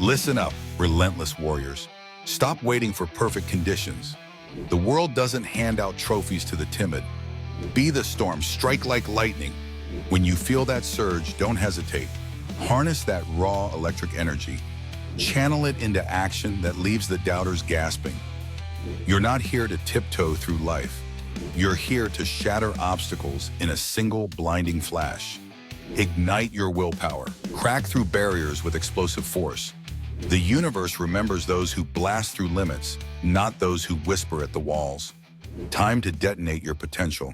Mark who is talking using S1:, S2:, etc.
S1: Listen up, relentless warriors. Stop waiting for perfect conditions. The world doesn't hand out trophies to the timid. Be the storm, strike like lightning. When you feel that surge, don't hesitate. Harness that raw electric energy. Channel it into action that leaves the doubters gasping. You're not here to tiptoe through life. You're here to shatter obstacles in a single blinding flash. Ignite your willpower. Crack through barriers with explosive force. The universe remembers those who blast through limits, not those who whisper at the walls. Time to detonate your potential.